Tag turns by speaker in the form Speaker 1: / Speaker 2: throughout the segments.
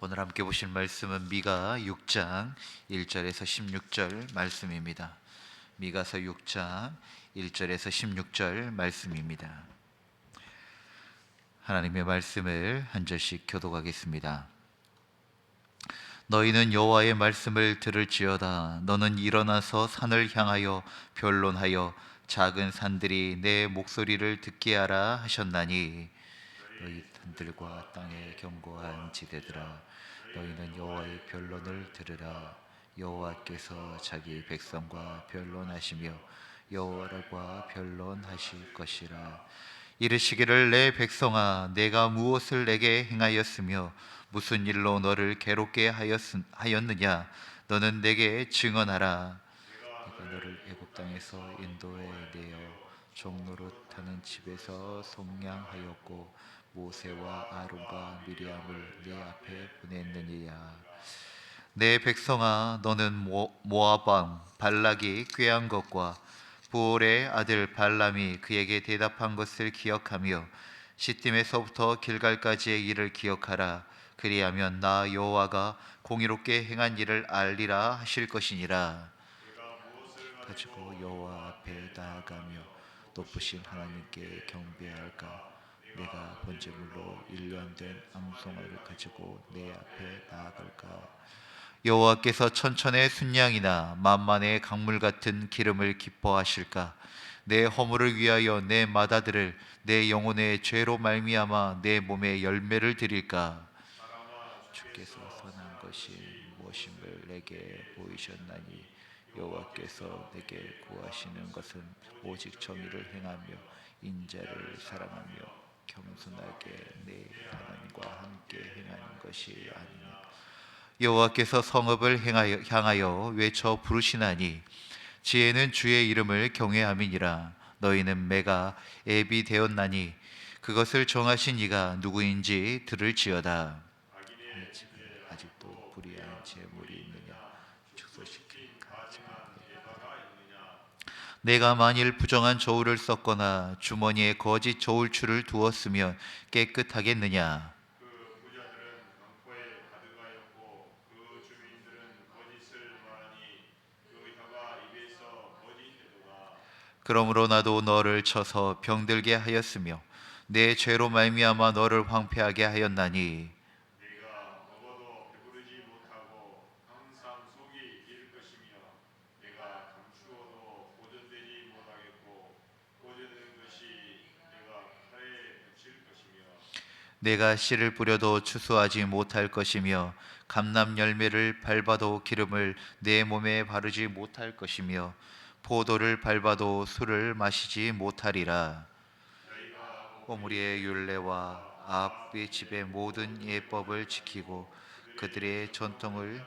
Speaker 1: 오늘 함께 보실 말씀은 미가 6장 1절에서 16절 말씀입니다. 미가서 6장 1절에서 16절 말씀입니다. 하나님의 말씀을 한 절씩 교독하겠습니다. 너희는 여호와의 말씀을 들을지어다. 너는 일어나서 산을 향하여 변론하여 작은 산들이 내 목소리를 듣게 하라 하셨나니, 너희 산들과 땅의 견고한 지대들아, 너희는 여호와의 변론을 들으라. 여호와께서 자기 백성과 변론하시며 여호와와 변론하실 것이라. 이르시기를, 내 백성아, 내가 무엇을 내게 행하였으며 무슨 일로 너를 괴롭게 하였느냐? 너는 내게 증언하라. 내가 너를 애굽 땅에서 인도해 내어 종노릇하는 집에서 속량하였고 모세와 아론과 미리암을 내 앞에 보냈느니라. 내 백성아, 너는 모압 왕 발락이 꾀한 것과 부올의 아들 발람이 그에게 대답한 것을 기억하며 시딤에서부터 길갈까지의 일을 기억하라. 그리하면 나 여호와가 공의롭게 행한 일을 알리라 하실 것이니라. 가지고 여호와 앞에 나아가며 높으신 하나님께 경배할까? 내가 번제물로 1년 된 암송아를 가지고 내 앞에 나아갈까? 여호와께서 천천의 순양이나 만만의 강물 같은 기름을 기뻐하실까? 내 허물을 위하여 내 마다들을, 내 영혼의 죄로 말미암아 내 몸에 열매를 드릴까? 주께서 선한 것이 무엇임을 내게 보이셨나니, 여호와께서 내게 구하시는 것은 오직 정의를 행하며 인자를 사랑하며 겸손하게 내 하나님과 함께 행하는 것이 아니냐. 여호와께서 성읍을 향하여 외쳐 부르시나니, 지혜는 주의 이름을 경외함이니라. 너희는 매가 앱이 되었나니 그것을 정하신 이가 누구인지 들을지어다. 아직도 불의한 재물이 있느냐? 축소시킨 내가 만일 부정한 저울을 썼거나 주머니에 거짓 저울추를 두었으면 깨끗하겠느냐? 그러므로 나도 너를 쳐서 병들게 하였으며 내 죄로 말미암아 너를 황폐하게 하였나니, 내가 씨를 뿌려도 추수하지 못할 것이며 감람 열매를 밟아도 기름을 내 몸에 바르지 못할 것이며 포도를 밟아도 술을 마시지 못하리라. 오므리의 율례와 아합의 집의 모든 예법을 지키고 그들의 전통을,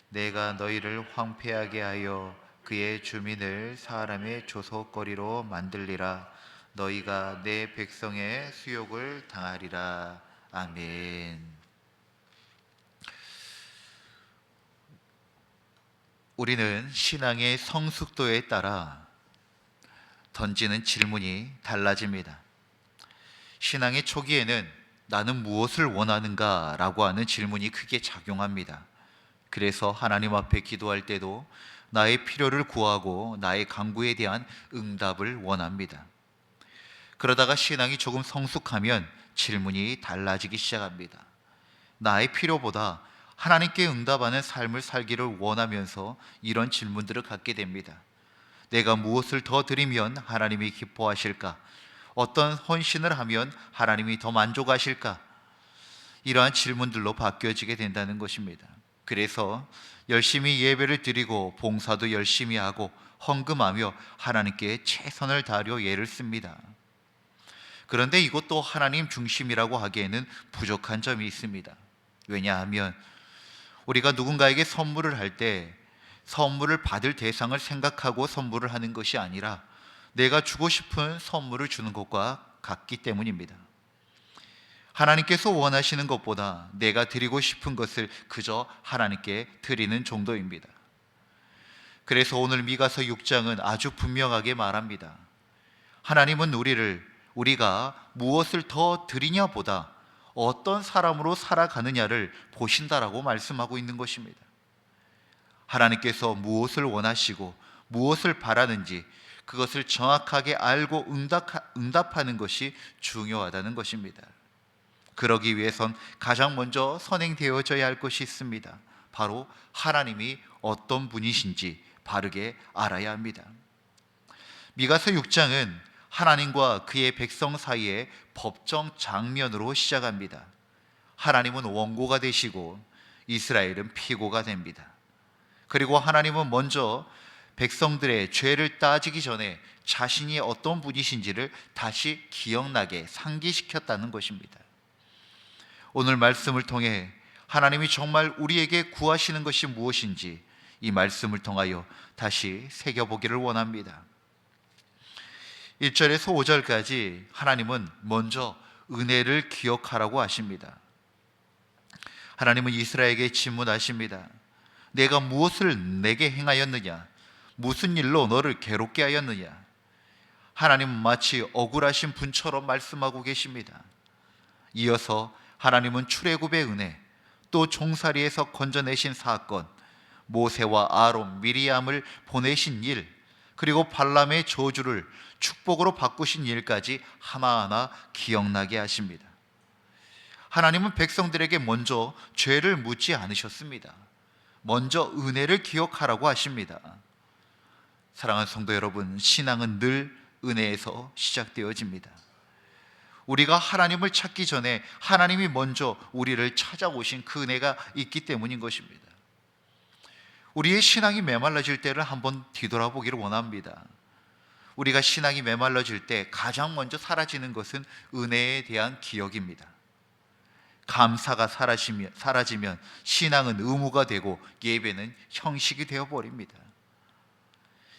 Speaker 1: 내가 너희를 황폐하게 하여 그의 주민을 사람의 조속거리로 만들리라. 너희가 내 백성의 수욕을 당하리라. 아멘. 우리는 신앙의 성숙도에 따라 던지는 질문이 달라집니다. 신앙의 초기에는 나는 무엇을 원하는가? 라고 하는 질문이 크게 작용합니다. 그래서 하나님 앞에 기도할 때도 나의 필요를 구하고 나의 간구에 대한 응답을 원합니다. 그러다가 신앙이 조금 성숙하면 질문이 달라지기 시작합니다. 나의 필요보다 하나님께 응답하는 삶을 살기를 원하면서 이런 질문들을 갖게 됩니다. 내가 무엇을 더 드리면 하나님이 기뻐하실까? 어떤 헌신을 하면 하나님이 더 만족하실까? 이러한 질문들로 바뀌어지게 된다는 것입니다. 그래서 열심히 예배를 드리고 봉사도 열심히 하고 헌금하며 하나님께 최선을 다하려 애를 씁니다. 그런데 이것도 하나님 중심이라고 하기에는 부족한 점이 있습니다. 왜냐하면 우리가 누군가에게 선물을 할 때 선물을 받을 대상을 생각하고 선물을 하는 것이 아니라 내가 주고 싶은 선물을 주는 것과 같기 때문입니다. 하나님께서 원하시는 것보다 내가 드리고 싶은 것을 그저 하나님께 드리는 정도입니다. 그래서 오늘 미가서 6장은 아주 분명하게 말합니다. 하나님은 우리가 무엇을 더 드리냐보다 어떤 사람으로 살아가느냐를 보신다라고 말씀하고 있는 것입니다. 하나님께서 무엇을 원하시고 무엇을 바라는지 그것을 정확하게 알고 응답하는 것이 중요하다는 것입니다. 그러기 위해선 가장 먼저 선행되어져야 할 것이 있습니다. 바로 하나님이 어떤 분이신지 바르게 알아야 합니다. 미가서 6장은 하나님과 그의 백성 사이의 법정 장면으로 시작합니다. 하나님은 원고가 되시고 이스라엘은 피고가 됩니다. 그리고 하나님은 먼저 백성들의 죄를 따지기 전에 자신이 어떤 분이신지를 다시 기억나게 상기시켰다는 것입니다. 오늘 말씀을 통해 하나님이 정말 우리에게 구하시는 것이 무엇인지 이 말씀을 통하여 다시 새겨보기를 원합니다. 1절에서 5절까지 하나님은 먼저 은혜를 기억하라고 하십니다. 하나님은 이스라엘에게 질문하십니다. 내가 무엇을 내게 행하였느냐? 무슨 일로 너를 괴롭게 하였느냐? 하나님은 마치 억울하신 분처럼 말씀하고 계십니다. 이어서 하나님은 출애굽의 은혜, 또 종살이에서 건져내신 사건, 모세와 아론, 미리암을 보내신 일, 그리고 발람의 저주를 축복으로 바꾸신 일까지 하나하나 기억나게 하십니다. 하나님은 백성들에게 먼저 죄를 묻지 않으셨습니다. 먼저 은혜를 기억하라고 하십니다. 사랑하는 성도 여러분, 신앙은 늘 은혜에서 시작되어집니다. 우리가 하나님을 찾기 전에 하나님이 먼저 우리를 찾아오신 그 은혜가 있기 때문인 것입니다. 우리의 신앙이 메말라질 때를 한번 뒤돌아보기를 원합니다. 우리가 신앙이 메말라질 때 가장 먼저 사라지는 것은 은혜에 대한 기억입니다. 감사가 사라지면 신앙은 의무가 되고 예배는 형식이 되어버립니다.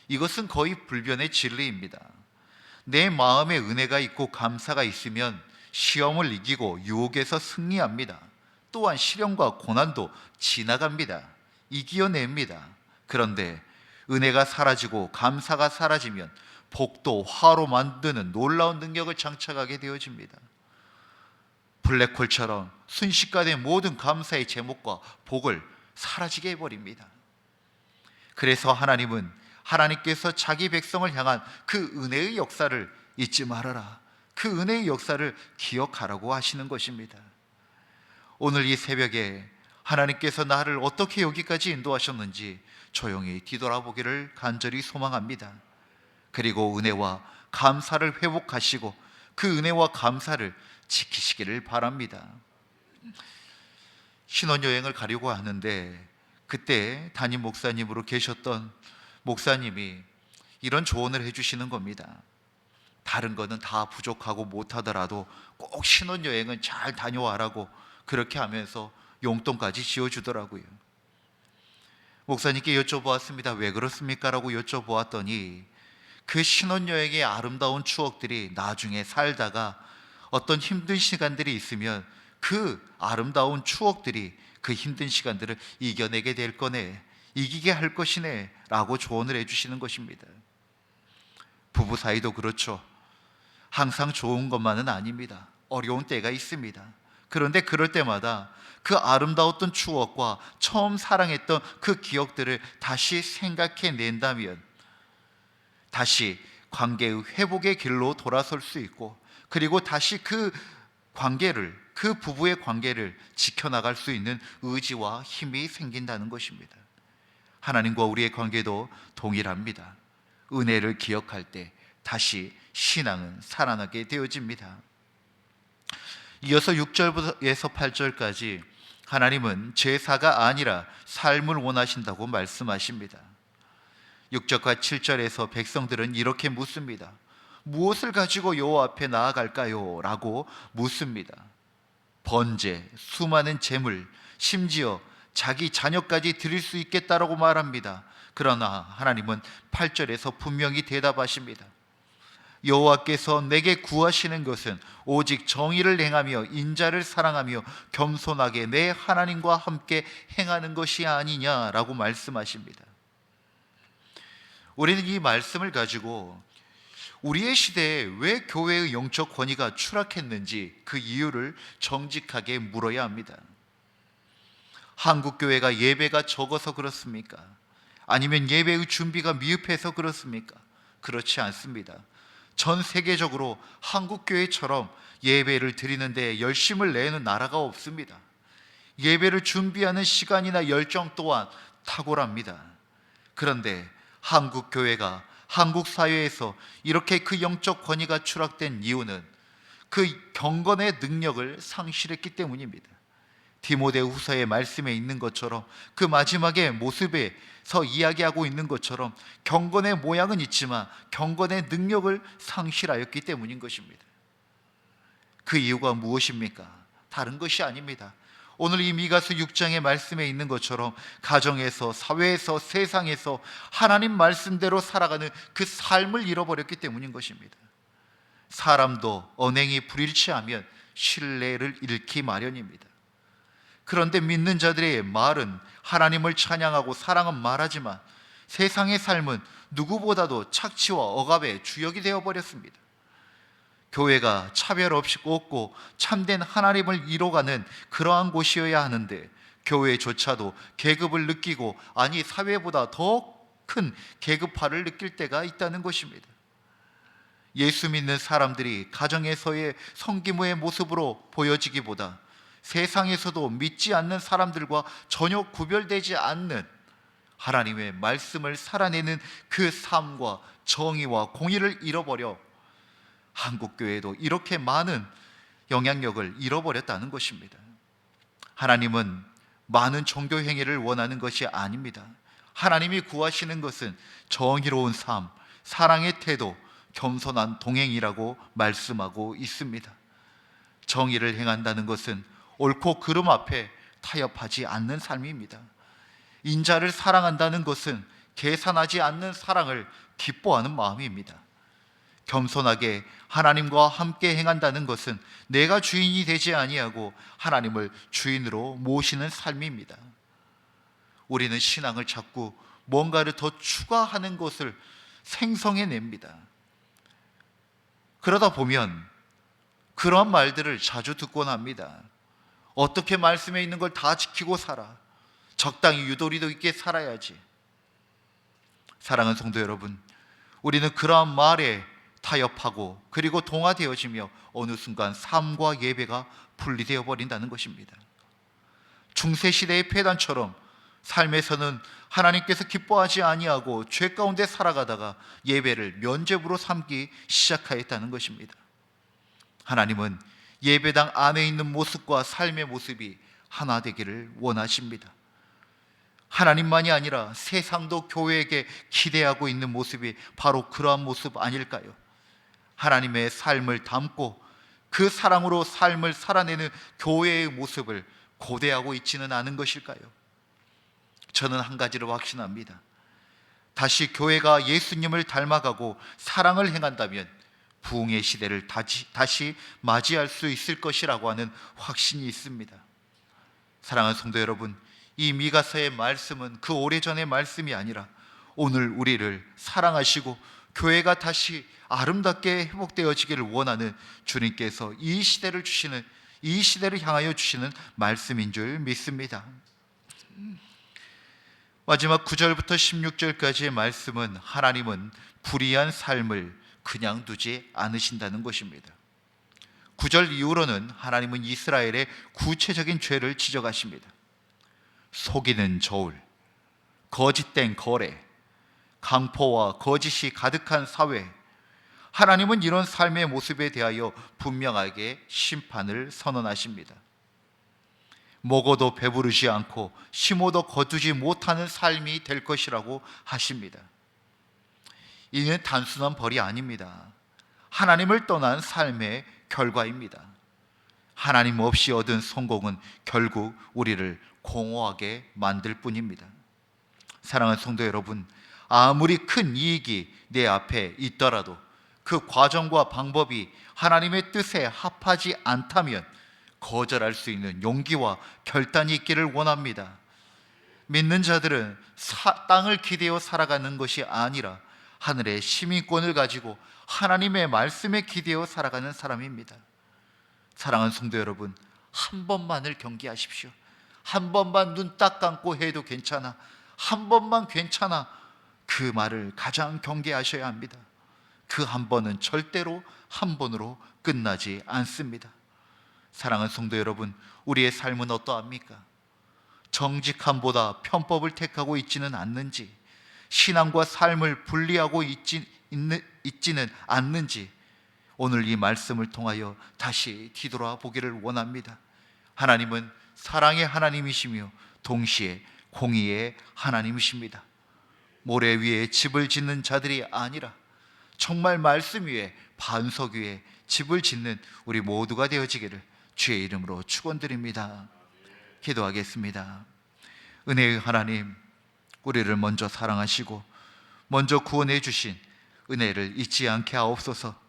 Speaker 1: 이것은 거의 불변의 진리입니다. 내 마음에 은혜가 있고 감사가 있으면 시험을 이기고 유혹에서 승리합니다. 또한 시련과 고난도 지나갑니다. 이겨냅니다. 그런데 은혜가 사라지고 감사가 사라지면 복도 화로 만드는 놀라운 능력을 장착하게 되어집니다. 블랙홀처럼 순식간에 모든 감사의 제목과 복을 사라지게 해버립니다. 그래서 하나님께서 자기 백성을 향한 그 은혜의 역사를 잊지 말아라, 그 은혜의 역사를 기억하라고 하시는 것입니다. 오늘 이 새벽에 하나님께서 나를 어떻게 여기까지 인도하셨는지 조용히 뒤돌아보기를 간절히 소망합니다. 그리고 은혜와 감사를 회복하시고 그 은혜와 감사를 지키시기를 바랍니다. 신혼여행을 가려고 하는데 그때 담임 목사님으로 계셨던 목사님이 이런 조언을 해주시는 겁니다. 다른 거는 다 부족하고 못하더라도 꼭 신혼여행은 잘 다녀와라고 그렇게 하면서 용돈까지 지어주더라고요. 목사님께 여쭤보았습니다. 왜 그렇습니까? 라고 여쭤보았더니 그 신혼여행의 아름다운 추억들이 나중에 살다가 어떤 힘든 시간들이 있으면 그 아름다운 추억들이 그 힘든 시간들을 이겨내게 될 거네, 이기게 할 것이네 라고 조언을 해주시는 것입니다. 부부 사이도 그렇죠. 항상 좋은 것만은 아닙니다. 어려운 때가 있습니다. 그런데 그럴 때마다 그 아름다웠던 추억과 처음 사랑했던 그 기억들을 다시 생각해 낸다면 다시 관계의 회복의 길로 돌아설 수 있고, 그리고 다시 그 부부의 관계를 지켜나갈 수 있는 의지와 힘이 생긴다는 것입니다. 하나님과 우리의 관계도 동일합니다. 은혜를 기억할 때 다시 신앙은 살아나게 되어집니다. 이어서 6절에서 8절까지 하나님은 제사가 아니라 삶을 원하신다고 말씀하십니다. 6절과 7절에서 백성들은 이렇게 묻습니다. 무엇을 가지고 여호와 앞에 나아갈까요? 라고 묻습니다. 번제, 수많은 재물, 심지어 자기 자녀까지 드릴 수 있겠다라고 말합니다. 그러나 하나님은 8절에서 분명히 대답하십니다. 여호와께서 내게 구하시는 것은 오직 정의를 행하며 인자를 사랑하며 겸손하게 내 하나님과 함께 행하는 것이 아니냐라고 말씀하십니다. 우리는 이 말씀을 가지고 우리의 시대에 왜 교회의 영적 권위가 추락했는지 그 이유를 정직하게 물어야 합니다. 한국 교회가 예배가 적어서 그렇습니까? 아니면 예배의 준비가 미흡해서 그렇습니까? 그렇지 않습니다. 전 세계적으로 한국 교회처럼 예배를 드리는데 열심을 내는 나라가 없습니다. 예배를 준비하는 시간이나 열정 또한 탁월합니다. 그런데 한국 교회가 한국 사회에서 이렇게 그 영적 권위가 추락된 이유는 그 경건의 능력을 상실했기 때문입니다. 디모데후서의 말씀에 있는 것처럼 그 마지막의 모습에서 이야기하고 있는 것처럼 경건의 모양은 있지만 경건의 능력을 상실하였기 때문인 것입니다. 그 이유가 무엇입니까? 다른 것이 아닙니다. 오늘 이 미가서 6장의 말씀에 있는 것처럼 가정에서, 사회에서, 세상에서 하나님 말씀대로 살아가는 그 삶을 잃어버렸기 때문인 것입니다. 사람도 언행이 불일치하면 신뢰를 잃기 마련입니다. 그런데 믿는 자들의 말은 하나님을 찬양하고 사랑은 말하지만 세상의 삶은 누구보다도 착취와 억압의 주역이 되어버렸습니다. 교회가 차별 없이 꽂고 참된 하나님을 이뤄가는 그러한 곳이어야 하는데 교회조차도 계급을 느끼고, 아니 사회보다 더 큰 계급화를 느낄 때가 있다는 것입니다. 예수 믿는 사람들이 가정에서의 성기모의 모습으로 보여지기보다 세상에서도 믿지 않는 사람들과 전혀 구별되지 않는 하나님의 말씀을 살아내는 그 삶과 정의와 공의를 잃어버려 한국교회도 이렇게 많은 영향력을 잃어버렸다는 것입니다. 하나님은 많은 종교 행위를 원하는 것이 아닙니다. 하나님이 구하시는 것은 정의로운 삶, 사랑의 태도, 겸손한 동행이라고 말씀하고 있습니다. 정의를 행한다는 것은 옳고 그름 앞에 타협하지 않는 삶입니다. 인자를 사랑한다는 것은 계산하지 않는 사랑을 기뻐하는 마음입니다. 겸손하게 하나님과 함께 행한다는 것은 내가 주인이 되지 아니하고 하나님을 주인으로 모시는 삶입니다. 우리는 신앙을 자꾸 뭔가를 더 추가하는 것을 생성해냅니다. 그러다 보면 그러한 말들을 자주 듣곤 합니다. 어떻게 말씀에 있는 걸 다 지키고 살아? 적당히 유도리도 있게 살아야지. 사랑하는 성도 여러분, 우리는 그러한 말에 타협하고 그리고 동화되어지며 어느 순간 삶과 예배가 분리되어 버린다는 것입니다. 중세시대의 폐단처럼 삶에서는 하나님께서 기뻐하지 아니하고 죄 가운데 살아가다가 예배를 면죄부로 삼기 시작하였다는 것입니다. 하나님은 예배당 안에 있는 모습과 삶의 모습이 하나 되기를 원하십니다. 하나님만이 아니라 세상도 교회에게 기대하고 있는 모습이 바로 그러한 모습 아닐까요? 하나님의 삶을 담고 그 사랑으로 삶을 살아내는 교회의 모습을 고대하고 있지는 않은 것일까요? 저는 한 가지를 확신합니다. 다시 교회가 예수님을 닮아가고 사랑을 행한다면 부흥의 시대를 다시 맞이할 수 있을 것이라고 하는 확신이 있습니다. 사랑하는 성도 여러분, 이 미가서의 말씀은 그 오래전의 말씀이 아니라 오늘 우리를 사랑하시고 교회가 다시 아름답게 회복되어지기를 원하는 주님께서 이 시대를 향하여 주시는 말씀인 줄 믿습니다. 마지막 9절부터 16절까지의 말씀은 하나님은 불의한 삶을 그냥 두지 않으신다는 것입니다. 9절 이후로는 하나님은 이스라엘의 구체적인 죄를 지적하십니다. 속이는 저울, 거짓된 거래, 강포와 거짓이 가득한 사회, 하나님은 이런 삶의 모습에 대하여 분명하게 심판을 선언하십니다. 먹어도 배부르지 않고 심어도 거두지 못하는 삶이 될 것이라고 하십니다. 이는 단순한 벌이 아닙니다. 하나님을 떠난 삶의 결과입니다. 하나님 없이 얻은 성공은 결국 우리를 공허하게 만들 뿐입니다. 사랑하는 성도 여러분, 아무리 큰 이익이 내 앞에 있더라도 그 과정과 방법이 하나님의 뜻에 합하지 않다면 거절할 수 있는 용기와 결단이 있기를 원합니다. 믿는 자들은 땅을 기대어 살아가는 것이 아니라 하늘의 시민권을 가지고 하나님의 말씀에 기대어 살아가는 사람입니다. 사랑하는 성도 여러분, 한 번만을 경계하십시오. 한 번만 눈 딱 감고 해도 괜찮아, 한 번만 괜찮아, 그 말을 가장 경계하셔야 합니다. 그 한 번은 절대로 한 번으로 끝나지 않습니다. 사랑하는 성도 여러분, 우리의 삶은 어떠합니까? 정직함보다 편법을 택하고 있지는 않는지, 신앙과 삶을 분리하고 있지는 않는지, 오늘 이 말씀을 통하여 다시 뒤돌아 보기를 원합니다. 하나님은 사랑의 하나님이시며 동시에 공의의 하나님이십니다. 모래 위에 집을 짓는 자들이 아니라 정말 말씀 위에, 반석 위에 집을 짓는 우리 모두가 되어지기를 주의 이름으로 축원드립니다. 기도하겠습니다. 은혜의 하나님, 우리를 먼저 사랑하시고 먼저 구원해 주신 은혜를 잊지 않게 하옵소서.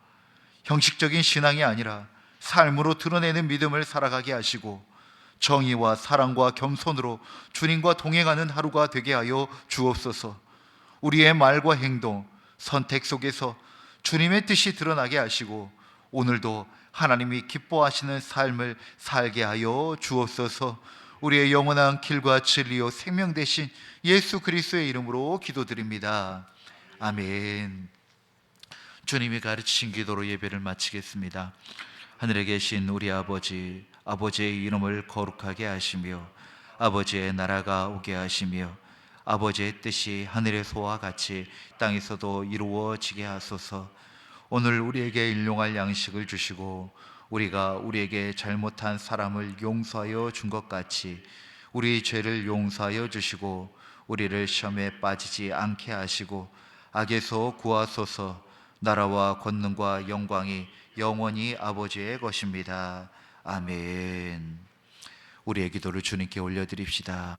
Speaker 1: 형식적인 신앙이 아니라 삶으로 드러내는 믿음을 살아가게 하시고 정의와 사랑과 겸손으로 주님과 동행하는 하루가 되게 하여 주옵소서. 우리의 말과 행동, 선택 속에서 주님의 뜻이 드러나게 하시고 오늘도 하나님이 기뻐하시는 삶을 살게 하여 주옵소서. 우리의 영원한 길과 진리요 생명 되신 예수 그리스도의 이름으로 기도드립니다. 아멘. 주님이 가르치신 기도로 예배를 마치겠습니다. 하늘에 계신 우리 아버지, 아버지의 이름을 거룩하게 하시며 아버지의 나라가 오게 하시며 아버지의 뜻이 하늘에서와 같이 땅에서도 이루어지게 하소서. 오늘 우리에게 일용할 양식을 주시고 우리가 우리에게 잘못한 사람을 용서하여 준 것 같이 우리 죄를 용서하여 주시고 우리를 시험에 빠지지 않게 하시고 악에서 구하소서. 나라와 권능과 영광이 영원히 아버지의 것입니다. 아멘. 우리의 기도를 주님께 올려드립시다.